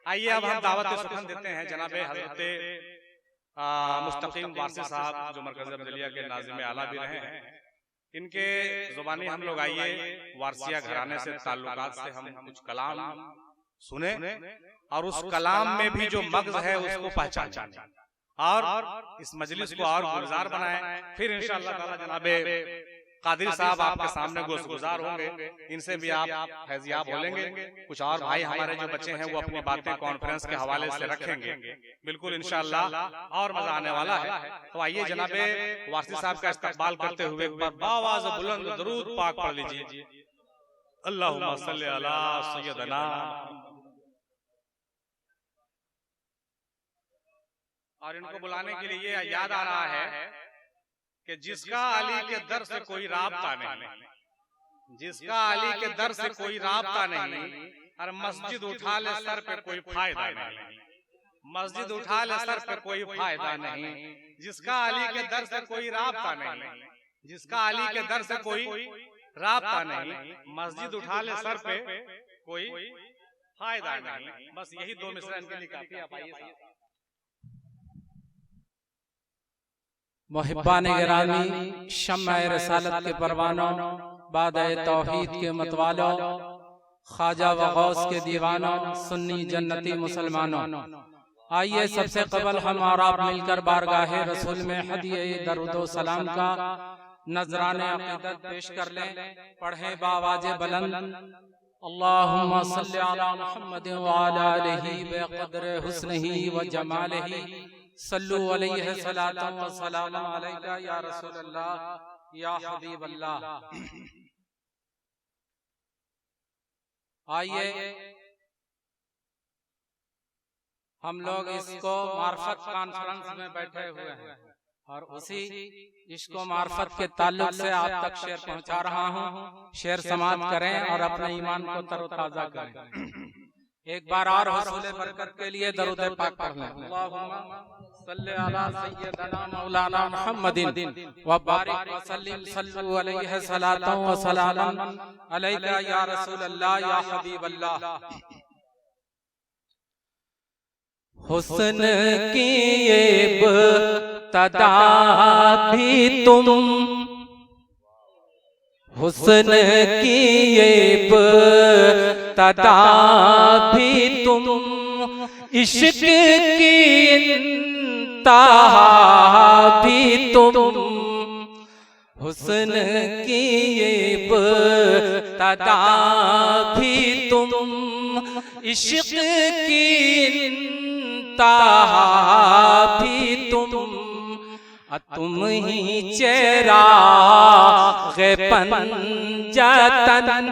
आइए अब हम दावत सुखन देते हैं जनाबे हजरत मुस्तकीम वारसी साहब जो मरकज़ अब्दुलिया के नाज़िम आला भी रहे हैं। इनके जुबानी हम लोग आइए वारसिया घराने से ताल्लुकात से हम कुछ कलाम सुने और उस कलाम में भी जो मगज़ है उसको पहचाने और इस मजलिस को और गुलजार बनाए। फिर इंशाअल्लाह ताला जनाबे कादिर साहब आपके सामने गुज़ार होंगे, इनसे भी आप फैज़याब बोलेंगे। कुछ और भाई हमारे जो बच्चे हैं वो अपनी बातें कॉन्फ्रेंस के हवाले से रखेंगे, बिल्कुल इंशाअल्लाह और मजा आने वाला है। तो आइए जनाबे वारसी साहब का इस्तकबाल करते हुए बावाज़ बुलंद दरूद पाक पढ़ लीजिए। अल्लाहुम्मा सल्ली अला सय्यदना। और इनको बुलाने के लिए याद आ रहा है कि जिसका अली के दर से कोई राबता नहीं, जिसका अली के दर से कोई राबता नहीं, और मस्जिद उठा ले सर पे कोई फायदा नहीं, मस्जिद उठा ले सर पे कोई फायदा नहीं। जिसका अली के दर से कोई राबता नहीं, जिसका अली के दर से कोई राबता नहीं, मस्जिद उठा ले सर पे कोई फायदा नहीं। बस यही दो मिसरा इनके लिए काफी है। आप आइए मुहिब्बान गिरामी, शम्मा-ए रसालत के परवानों, बादए तौहीद के मतवालों, ख्वाजा व गौस के दीवानों, सुन्नी जन्नती मुसलमानों, आइए सबसे कबल हम और आप मिलकर बारगाहे रसूल में हदिये दरूद सलाम का नजराने अक़ीदत पेश कर लें। पढ़ें बावाज़े बुलंद अल्लाहुम्मा सल्ली अला मुहम्मद व अला आलिही बक़द्र हुस्निही व जमालिही सल्लु अलैहि सलातन व सलाम अलैका या रसूल अल्लाह या हबीब अल्लाह। आइए हम लोग इसको मार्फत कॉन्फ्रेंस में बैठे हुए हैं और उसी इसको मार्फत के ताल्लुक से आप तक शेर पहुंचा रहा हूं। शेर समाप्त करें और अपने ईमान को तरोताजा करें। एक बार और हुसूल बरकत के लिए दरूद पाक पढ़ लें। अल्लाहुम्मा सल्ली अला सय्यदना मौलाना मुहम्मदिन व बारिक व सल्लिम सल्लु अलैहि सलातन व सलाम अलैका या रसूल अल्लाह या हबीब अल्लाह। हुस्न की इब्तिदा भी तुम, हुस्न की इब्तिदा भी तुम, इश्क की इंतहा भी तुम, हुस्न की इब्तिदा भी तुम, इश्क की इंतहा भी तुम, तुम ही चिराग़ पंजतन,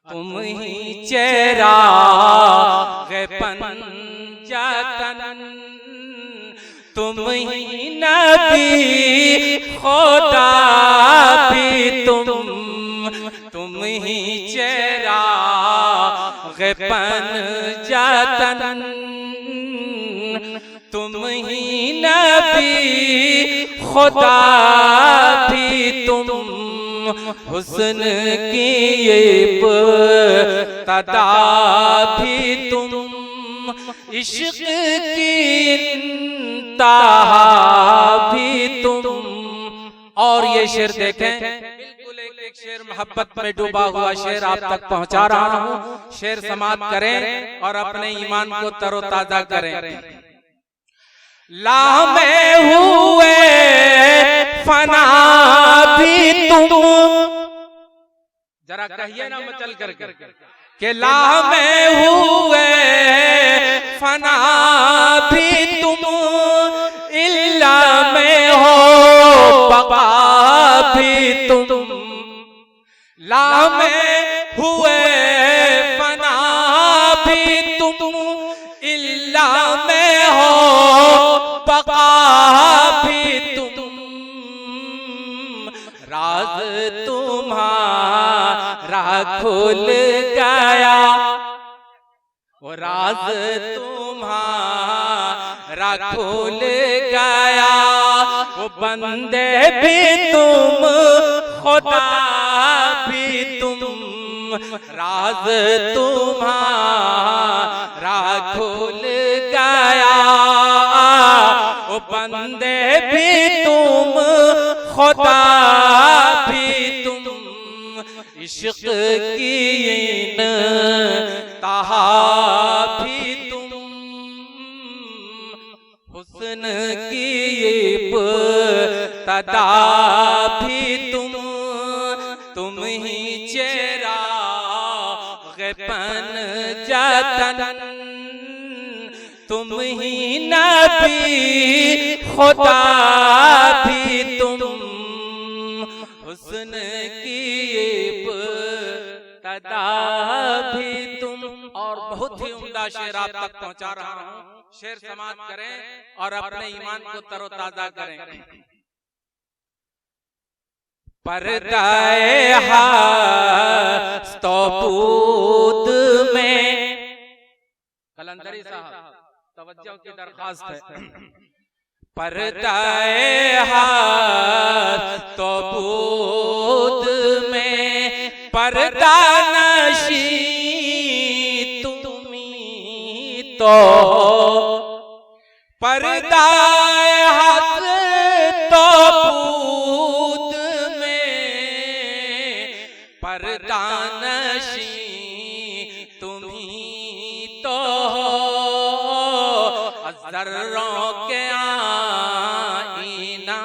तुम ही चिराग़ पंजतन, तुम ही नबी खुदा भी तुम ही चिराग़ पंजतन, तुम ही नबी खुदा भी तुम, हुस्न की इब्तिदा भी तुम, इश्क की इंतहा भी तुम। और ये शेर देखें, बिल्कुल एक शेर मोहब्बत में डूबा हुआ शेर आप तक पहुंचा रहा हूँ। शेर समाप्त करें और अपने ईमान को तरोताजा करें। ला में हुए फना भी तुम, जरा कहिए ना मचल कर के ला में हुए फना भी तुम, इल्ला में हो बका भी तुम, ला में हुए फना भी तुम, इल्ला में हो बका भी तुम, राज तुम्हारा खुल गया, वो राज तुम्हारा खुल गया, वो बंदे भी तुम खुदा भी तुम, राज तुम्हारा खुल गया ओ बंदे भी तुम खुदा भी तुम, इश्क की इंतहा भी तुम, हुस्न की इब्तिदा भी तुम ही चेराग़-ए-पन जतन, तुम ही नबी खुदा भी तुम, हुस्न की इब्तिदा भी तुम। और बहुत ही उम्दा शेर आप तक पहुंचा रहा हूं, शेर समाप्त करें और अपने ईमान को तरोताजा करें। पर्दाए हस्तबूद में, कलंदरी साहब तवज्जो की दरख्वास्त है, पर्दाए हस्तबूद में पर्दा नशी तुमी तो, पर्दाए हस्तबूद पर्दा नशी तुम्ही तो हो, ज़र्रों के आईना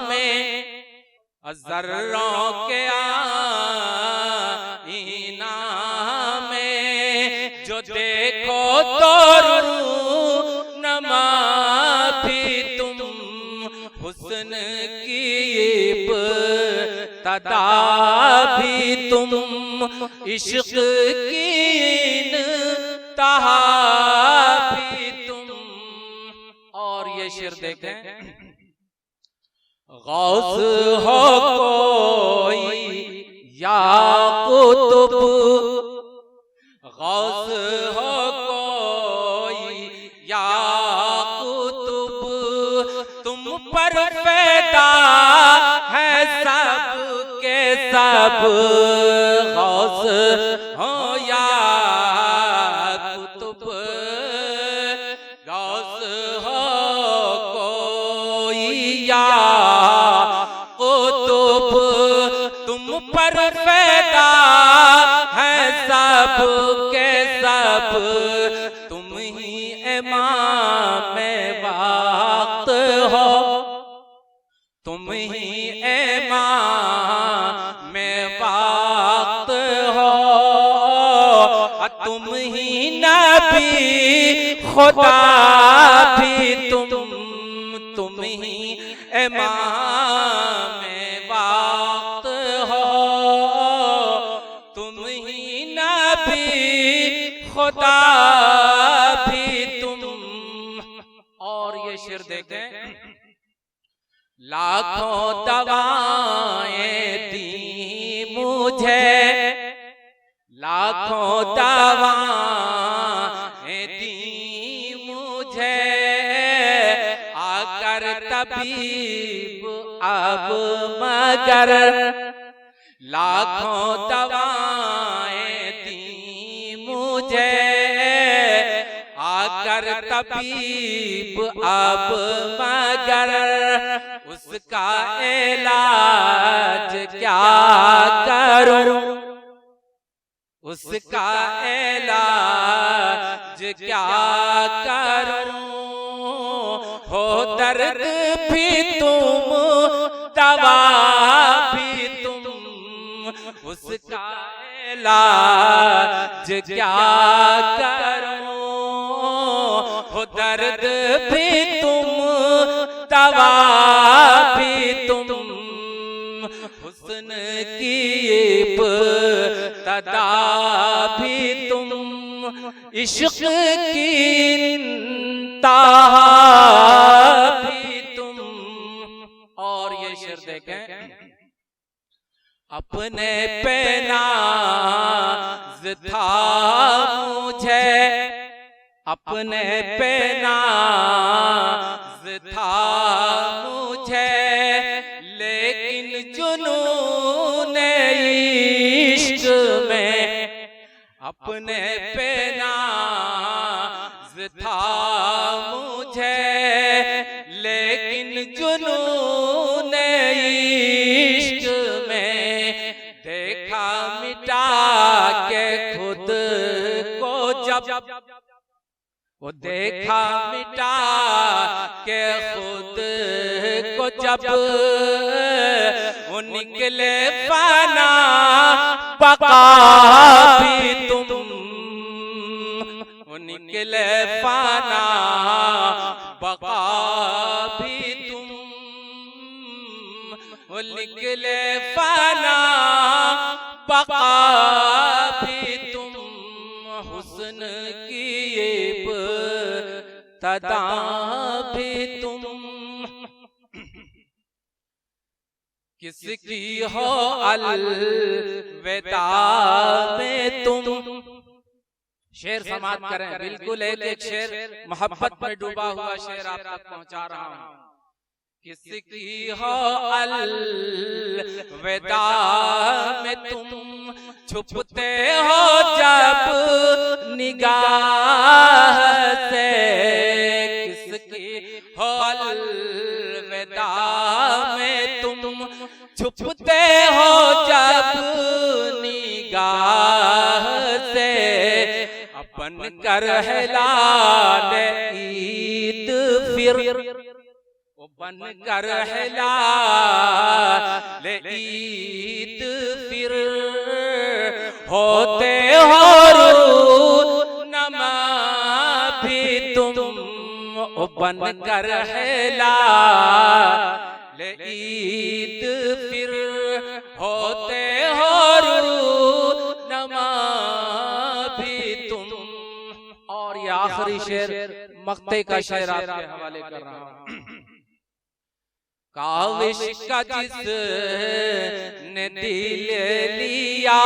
में, ज़र्रों के आईना में जो देखो तो रूनमा भी तुम, हुस्न की इब्तिदा भी तुम, इश्क की इंतहा भी तुम। और ये शेर देखें, गौस हो कोई या कुतुब, गौस हो कोई या कुतुब, तुम पर पैदा है सब के सब, गौस हो या कुतुब, गौस हो कोई या कुतुब, तुम पर पैदा है सब के सब, तुम ही इमाम वक्त हो, तुम ही इमाम वक्त हो, तुम ही नबी खुदा भी तुम ही इमाम वक्त हो, तुम ही नबी खुदा भी तुम। और ये शेर देखें, लाखों दवाएं दी मुझे, लाखों दवाएं दी मुझे, आकर तबीब अब मगर, लाखों दवाएं दी मुझे, आकर तबीब अब मगर, उसका इलाज क्या करूं, उसका इलाज क्या करूं, हो दर्द भी तुम दवा भी तुम, उसका इलाज क्या करूं, हो दर्द भी तुम दवा भी तुम, हुस्न की इब्तिदा भी तुम, इश्क की इंतहा भी तुम। और ये शेर देखें, अपने पे नाज था मुझे, अपने पे नाज था मुझे, लेकिन जुनून इश्क में अपने पे नाज था मुझे लेकिन जुनून इश्क में देखा मिटा के खुद को जब वो देखा मिटा के खुद को जब वो निकले फना बका भी तुम, वो निकले फना बका भी तुम, वो निकले फना बका भी तुम, हुस्न की इब्तिदा भी तुम, किसकी हो अलविदा में तुम। शेर समाप्त करें, बिल्कुल एक एक शेर मोहब्बत में डूबा हुआ शेर आप तक पहुंचा रहा हूं। किसकी हो अलविदा में तुम, छुपते हो जब निगाह से, किसकी हो अलविदा में तुम, छुपते हो जब निगाह से, अपन कर हिलाल ईद फिर, वो बन कर हिलाल ईद फिर, होते हो रूनमा भी तुम, वो बन कर हिलाल ईद फिर, होते हो रूनमा भी तुम। और ये आखिरी शेर मक्ते का शेर आपके हवाले कर रहा हूं। काविश का जिसने दिल लिया,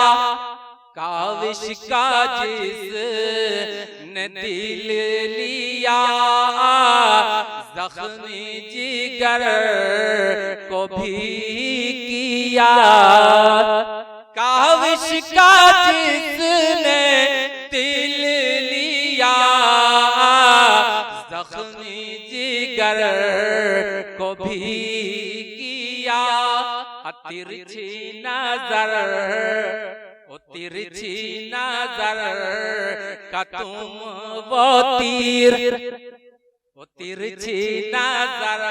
काविश का जिसने दिल लिया, जख्मी जिगर को भी किया, काविश का जिसने दिल लिया, जख्मी जिगर को भी किया, तिरछी नजर, ओ तिरछी नजर का तुम वो तीर, वो तिरछी नजर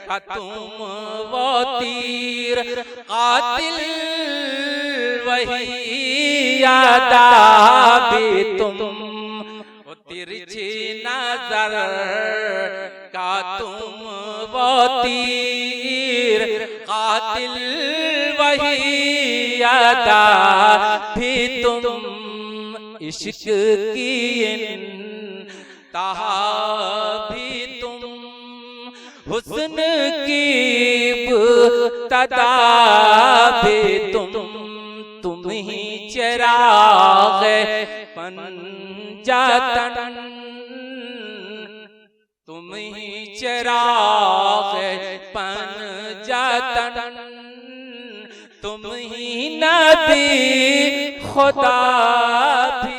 का तुम वो तीर, कातिल वही अदा भी तुम, वो तिरछी नजर का तुम वो तीर, कातिल वही अदा भी तुम, इश्क की इंतहा भी तुम, हुस्न की इब्तिदा भी तुम, तुम ही चिराग पंजातन, तुम ही चिराग पंजातन, तुम ही नबी खुदा भी